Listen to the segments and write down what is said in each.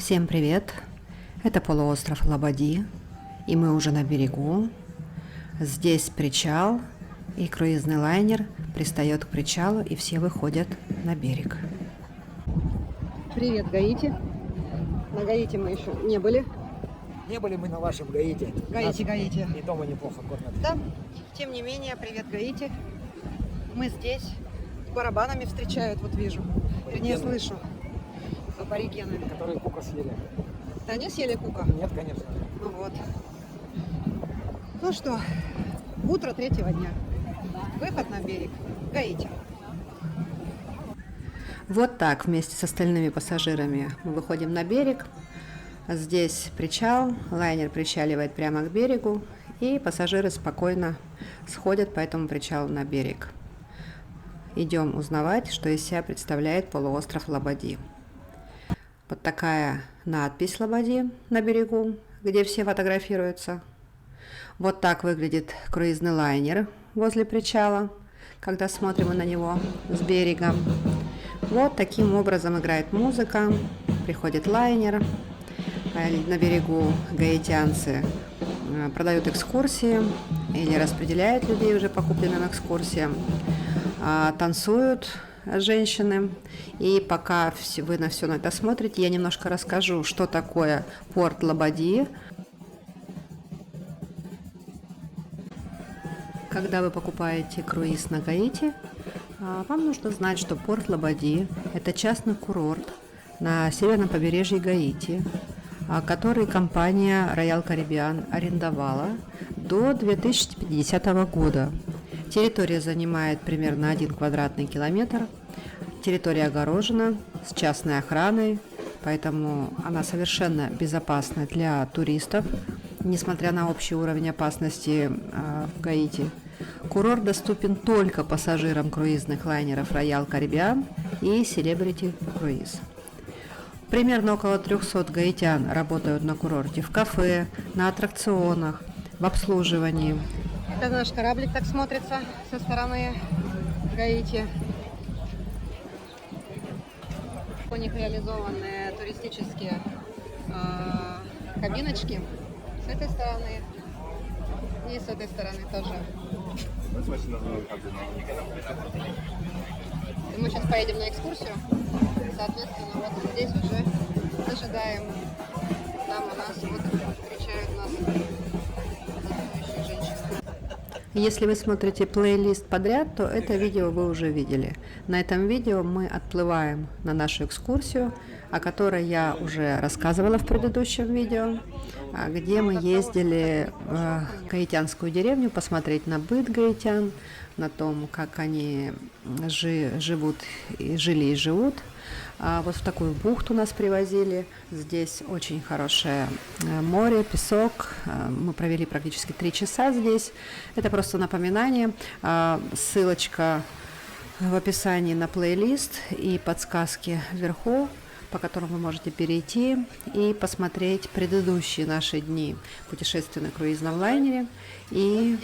Всем привет! Это полуостров Лободи, и мы уже на берегу. Здесь причал, и круизный лайнер пристает к причалу, и все выходят на берег. Привет, Гаити! На Гаити мы еще не были. Не были мы на вашем Гаити. Гаити. И дома неплохо кормят. Да, тем не менее, привет, Гаити. Мы здесь. С барабанами встречают, вот вижу. Вернее, слышу. Аборигены. Которые кука съели. Да не съели кука? Нет, конечно. Ну вот. Ну что, утро третьего дня. Выход на берег. Гаити. Вот так вместе с остальными пассажирами мы выходим на берег. Здесь причал, лайнер причаливает прямо к берегу, и пассажиры спокойно сходят по этому причалу на берег. Идем узнавать, что из себя представляет полуостров Лободи. Вот такая надпись Лободи на берегу, где все фотографируются. Вот так выглядит круизный лайнер возле причала, когда смотрим на него с берега. Вот таким образом играет музыка, приходит лайнер. На берегу гаитянцы продают экскурсии или распределяют людей уже по купленным экскурсиям. Танцуют женщины. И пока вы на все это смотрите, я немножко расскажу, что такое порт Лободи. Когда вы покупаете круиз на Гаити, вам нужно знать, что порт Лободи – это частный курорт на северном побережье Гаити, который компания Royal Caribbean арендовала до 2050 года. Территория занимает примерно 1 квадратный километр. Территория огорожена с частной охраной, поэтому она совершенно безопасна для туристов, несмотря на общий уровень опасности в Гаити. Курорт доступен только пассажирам круизных лайнеров Royal Caribbean и Celebrity Cruise. Примерно около 300 гаитян работают на курорте в кафе, на аттракционах, в обслуживании. Это наш кораблик так смотрится со стороны Гаити. У них реализованы туристические кабиночки с этой стороны и с этой стороны тоже. И мы сейчас поедем на экскурсию. Соответственно, вот здесь уже ожидаем. Там у нас вот встречают нас танцующие женщины. Если вы смотрите плейлист подряд, то это видео вы уже видели. На этом видео мы отплываем на нашу экскурсию, о которой я уже рассказывала в предыдущем видео, где мы ездили в гаитянскую деревню посмотреть на быт гаитян, на том, как они живут, жили и живут. Вот в такую бухту нас привозили. Здесь очень хорошее море, песок. Мы провели практически 3 часа здесь. Это просто напоминание. Ссылочка в описании на плейлист и подсказки вверху, по которым вы можете перейти и посмотреть предыдущие наши дни путешествия на круизном лайнере и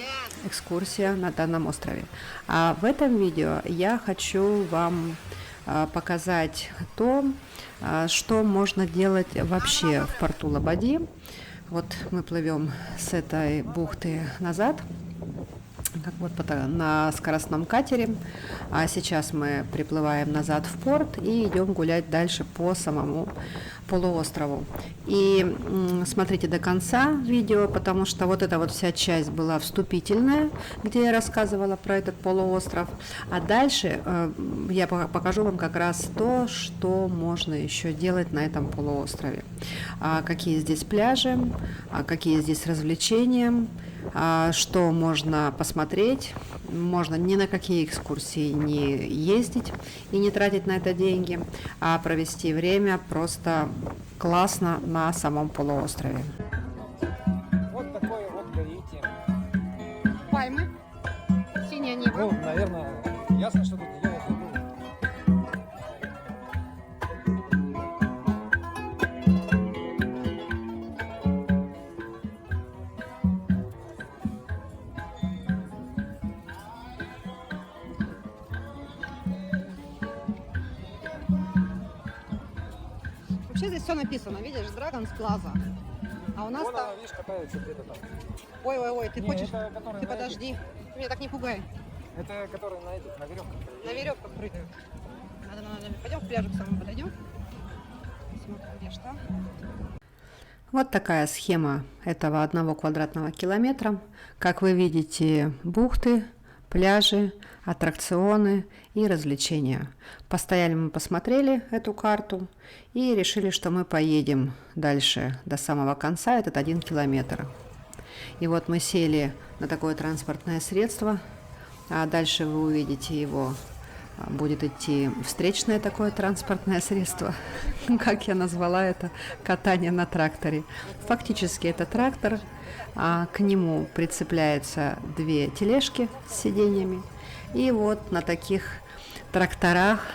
экскурсия на данном острове. А в этом видео я хочу вам показать то, что можно делать вообще в порту Лободи. Вот мы плывем с этой бухты назад, как вот на скоростном катере, а сейчас мы приплываем назад в порт и идем гулять дальше по самому полуострову. И смотрите до конца видео, потому что вот эта вот вся часть была вступительная, где я рассказывала про этот полуостров, а дальше я покажу вам как раз то, что можно еще делать на этом полуострове, какие здесь пляжи, какие здесь развлечения, что можно посмотреть. Можно ни на какие экскурсии не ездить и не тратить на это деньги, а провести время просто классно на самом полуострове. Вот такое вот Гаити. Пальмы, синее небо. Ну, наверное, ясно, что тут делать не будет. Вообще здесь все написано, видишь, Dragon's Plaza. А у нас Вон там... она, видишь, катается где-то там. Ой, ты Не, хочешь? это который Ты на подожди. Ты меня так не пугай. Это который на этих, на веревках. На веревках прыгают. Надо. Пойдем к пляжу к самому подойдем. Смотрим, где что. Вот такая схема этого 1 квадратного километра. Как вы видите, бухты, пляжи, аттракционы и развлечения. Постояли мы, посмотрели эту карту и решили, что мы поедем дальше до самого конца, этот 1 километр. И вот мы сели на такое транспортное средство, а дальше вы увидите его, будет идти встречное такое транспортное средство, как я назвала это, катание на тракторе. Фактически это трактор, а к нему прицепляются 2 тележки с сиденьями. И вот на таких тракторах,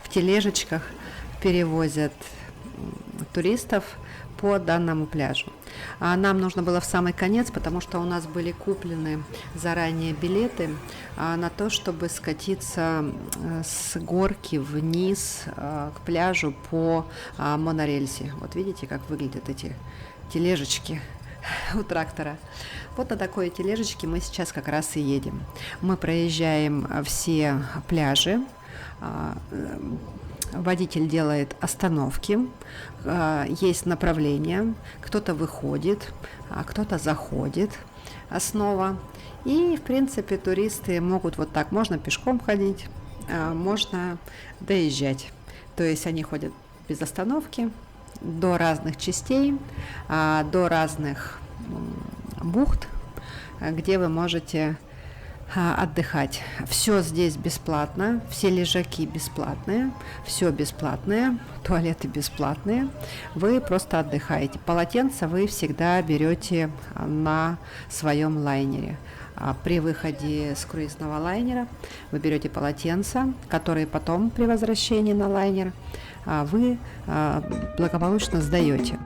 в тележечках перевозят туристов по данному пляжу. А нам нужно было в самый конец, потому что у нас были куплены заранее билеты на то, чтобы скатиться с горки вниз к пляжу по монорельсе. Вот видите, как выглядят эти тележечки у трактора. Вот на такой тележечке мы сейчас как раз и едем. Мы проезжаем все пляжи. Водитель делает остановки, есть направления, кто-то выходит, а кто-то заходит снова. И, в принципе, туристы могут вот так, можно пешком ходить, можно доезжать. То есть они ходят без остановки до разных частей, до разных бухт, где вы можете отдыхать. Все здесь бесплатно, все лежаки бесплатные, все бесплатное, туалеты бесплатные. Вы просто отдыхаете. Полотенца вы всегда берете на своем лайнере. При выходе с круизного лайнера вы берете полотенца, которые потом при возвращении на лайнер вы благополучно сдаете.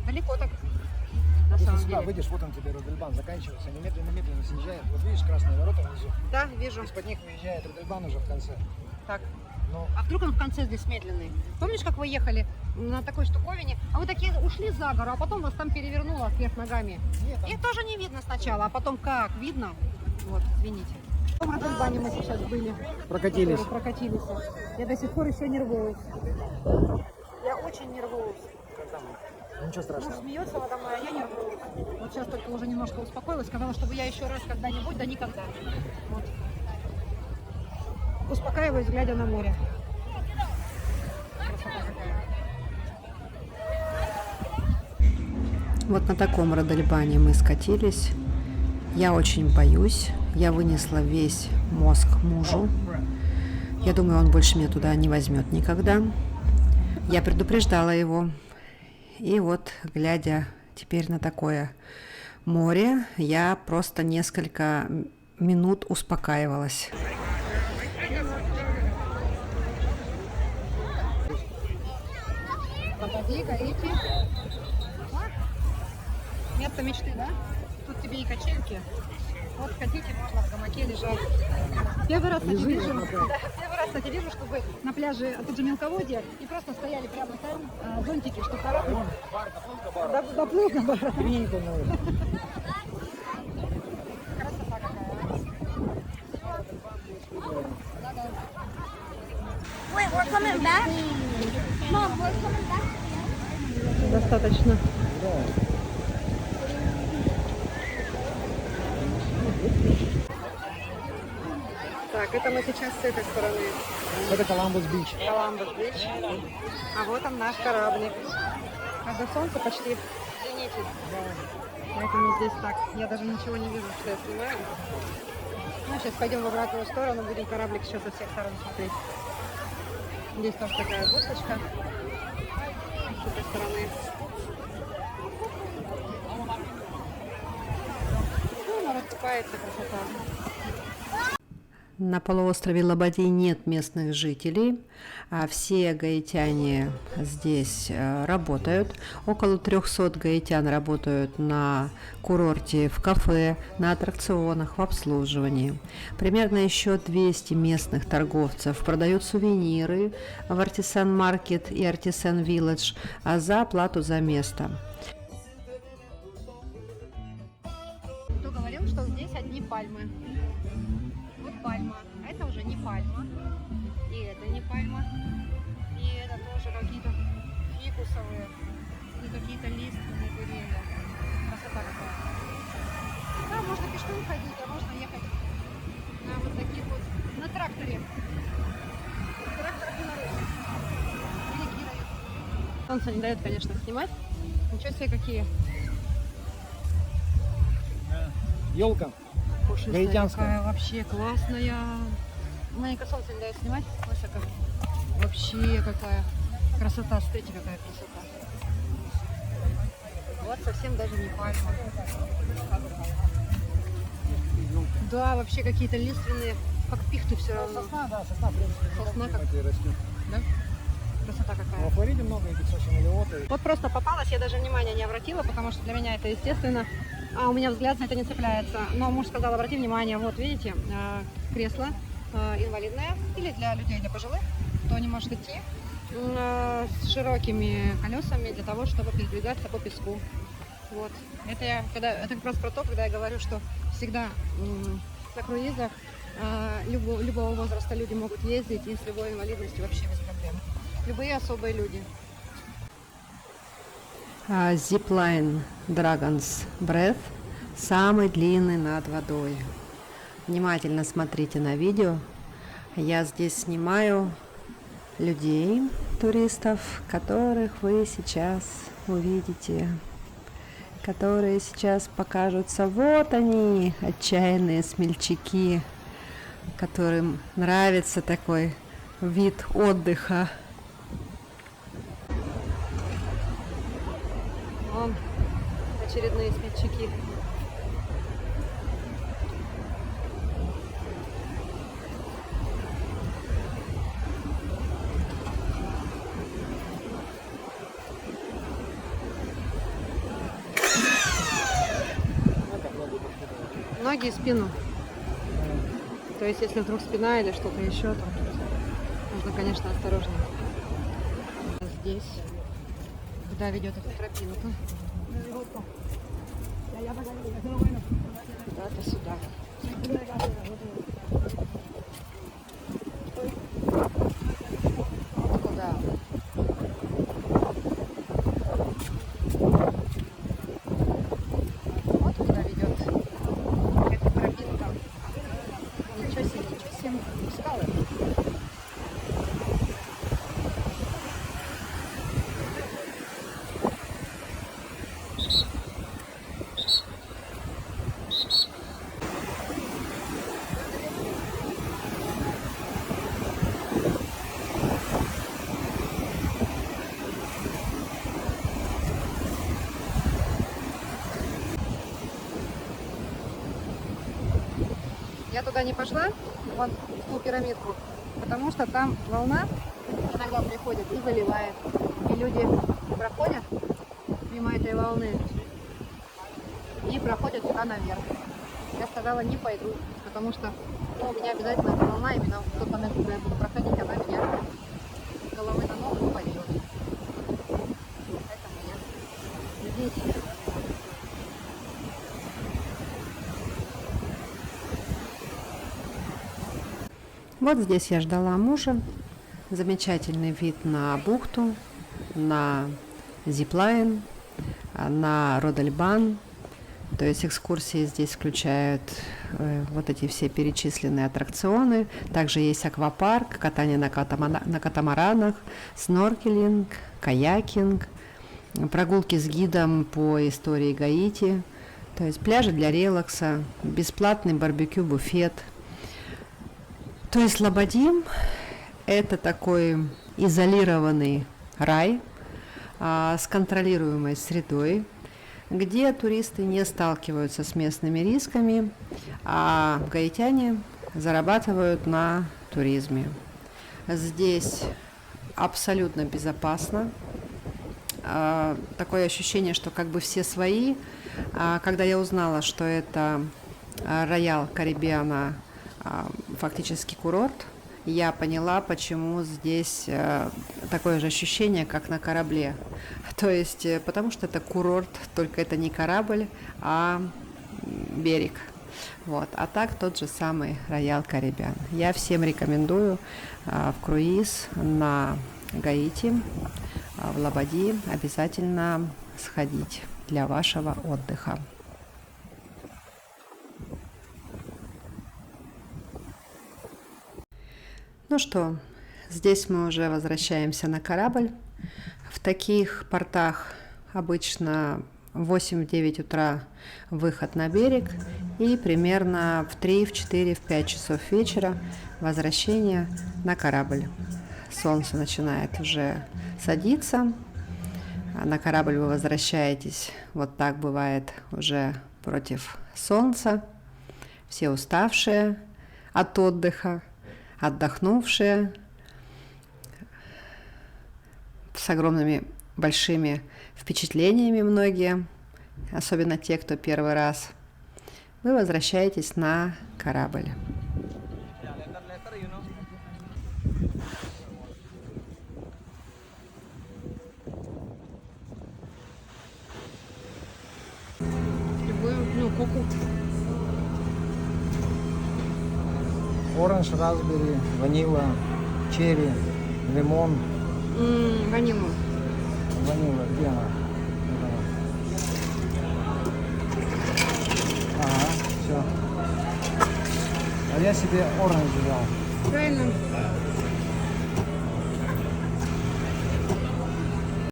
Далеко так. На Если самом сюда деле. выйдешь, вот он тебе Рудельбан заканчивается, они медленно съезжают. Вот видишь красные ворота внизу? Да, вижу. Из-под них выезжает Рудельбан уже в конце. Так. Ну, А вдруг он в конце здесь медленный? Помнишь, как вы ехали на такой штуковине, а вы такие ушли за гору, а потом вас там перевернуло вверх ногами? нет, там Их тоже не видно сначала, а потом как? Видно? Вот, извините. В каком Роттердаме мы сейчас были? прокатились. Прокатились. Я до сих пор еще нервуюсь. Я очень нервуюсь. Ничего Муж страшного. смеется надо мной, а я нервуюсь. Вот сейчас только уже немножко успокоилась, сказала, чтобы я еще раз когда-нибудь, да никогда. Вот. Успокаиваюсь, глядя на море. Красота какая. Вот на таком Родельбане мы скатились. Я очень боюсь. Я вынесла весь мозг мужу. Я думаю, он больше меня туда не возьмет никогда. Я предупреждала его. И вот, глядя теперь на такое море, я просто несколько минут успокаивалась. Погоди, горите. Место мечты, да? Тут тебе и качельки. Вот хотите, можно в гамаке лежать. Первый раз, кстати, вижу, первый раз, кстати, вижу, чтобы на пляже, тут же мелководье, и просто стояли прямо там зонтики, что корабль доплыл до бара. Красота какая. Wait, we're coming back? Mom, we're coming back? Достаточно. Так, это мы сейчас с этой стороны. Это Коламбус-Бич. Коламбус-Бич. А вот он наш кораблик. А до солнца почти зенитит. Поэтому здесь так. Я даже ничего не вижу, что я снимаю. Ну, сейчас пойдем в обратную сторону, будем кораблик еще со всех сторон смотреть. Здесь тоже такая бухточка. С этой стороны. Ну, она расступается, красота. На полуострове Лабади нет местных жителей, а все гаитяне здесь работают. Около 300 гаитян работают на курорте, в кафе, на аттракционах, в обслуживании. Примерно еще 200 местных торговцев продают сувениры в Artisan Market и Artisan Village за оплату за место. Кто говорил, что здесь одни пальмы? Вот пальма, а это уже не пальма, и это не пальма, и это тоже какие-то фикусовые, и какие-то лиственные деревья. Красота какая. Да, можно пешком ходить, а можно ехать на вот таких вот, на тракторе. Трактор Беларусь. Великий район. Солнце не дает, конечно, снимать. Ничего себе какие. Елка. Пушистая Гаитянская. такая, вообще классная. Маленько солнце не дает снимать. Высоко. Вообще какая красота, смотрите, какая красота. Вот совсем даже не пальма. Да, вообще какие-то лиственные, как пихты все равно. Сосна, да, сосна. Сосна как- растет. Да? Красота Во какая. Флориде много этих сосен лиоты. Вот просто попалась, я даже внимания не обратила, потому что для меня это естественно. А у меня взгляд на это не цепляется. Но муж сказал, обрати внимание, вот видите, кресло инвалидное или для людей, для пожилых, кто не может идти, с широкими колесами для того, чтобы передвигаться по песку. Вот. Это как раз про то, когда я говорю, что всегда на круизах любого возраста люди могут ездить и с любой инвалидностью вообще без проблем. Любые особые люди. Zipline Dragon's Breath самый длинный над водой. Внимательно смотрите на видео. Я здесь снимаю людей, туристов, которых вы сейчас увидите, которые сейчас покажутся. Вот они, отчаянные смельчаки, которым нравится такой вид отдыха. Вон очередные смельчаки. Ноги и спину. То есть, если вдруг спина или что-то еще, то нужно, конечно, осторожнее. Здесь, куда ведет эта тропинка. Куда-то сюда. Вот куда. Вот куда ведет эта тропинка. Ничего себе, скалы. Я туда не пошла, вон в ту пирамидку, потому что там волна иногда приходит и заливает. И люди проходят мимо этой волны и проходят туда наверх. Я сказала, не пойду, потому что у меня обязательно эта волна, именно в тот момент, когда я буду проходить, она меня с головы на ногу упадет. Поэтому я здесь. Вот здесь я ждала мужа. Замечательный вид на бухту, на зиплайн, на Родельбан. То есть экскурсии здесь включают вот эти все перечисленные аттракционы. Также есть аквапарк, катание на катамаранах, сноркелинг, каякинг, прогулки с гидом по истории Гаити. То есть пляжи для релакса, бесплатный барбекю-буфет. То есть Лабади – это такой изолированный рай с контролируемой средой, где туристы не сталкиваются с местными рисками, а гаитяне зарабатывают на туризме. Здесь абсолютно безопасно. Такое ощущение, что как бы все свои. Когда я узнала, что это Роял Карибиана, фактически курорт, я поняла, почему здесь такое же ощущение, как на корабле. То есть, потому что это курорт, только это не корабль, а берег. Вот. А так тот же самый Роял Карибиан. Я всем рекомендую в круиз на Гаити, в Лабади обязательно сходить для вашего отдыха. Ну что, здесь мы уже возвращаемся на корабль. В таких портах обычно в 8-9 утра выход на берег и примерно в 3, в 4, в 5 часов вечера возвращение на корабль. Солнце начинает уже садиться, на корабль вы возвращаетесь, вот так бывает уже против солнца, все уставшие от отдыха, отдохнувшие, с огромными большими впечатлениями многие, особенно те, кто первый раз, вы возвращаетесь на корабль. Любую, коку. Оранж, raspberry, ванила, черри, лимон. Ванилу. Ванила, где она? Ага, все. А я себе оранж взял. Правильно.